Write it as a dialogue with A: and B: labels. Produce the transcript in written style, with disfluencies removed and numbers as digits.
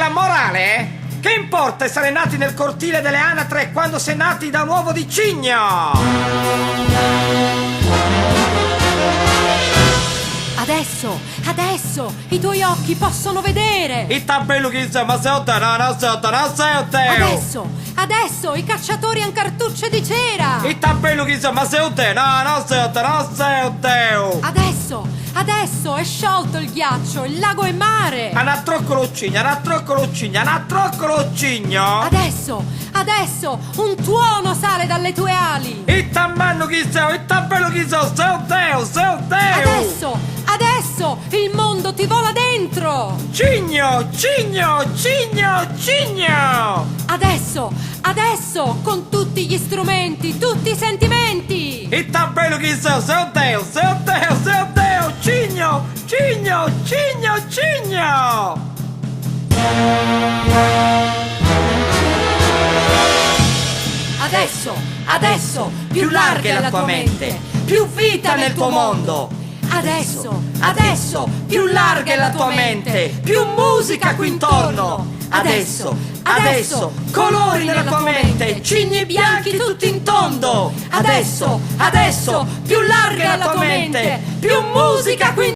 A: La morale? Che importa essere nati nel cortile delle anatre quando sei nati da un uovo di cigno?
B: Adesso, i tuoi occhi possono vedere.
A: I tabello che ma sei te, no, sei te.
B: Adesso, i cacciatori han cartucce di cera.
A: I tabello che ma sei te, no, sei te.
B: Adesso è sciolto il ghiaccio, il lago è mare.
A: Anatroccolo cigno.
B: Adesso, un tuono sale dalle tue ali.
A: I tabello che sei te.
B: Adesso, il mondo ti vola dentro.
A: Cigno.
B: Adesso, con tutti gli strumenti, tutti i sentimenti.
A: I tabello che sei te. Cigno.
B: Adesso, più larga è la tua mente, più vita nel tuo mondo. Adesso, più larga è la tua mente, più musica qui intorno. Adesso, colori nella tua mente, cigni bianchi tutti in tondo. Adesso, più larga è la tua mente, più musica qui intorno.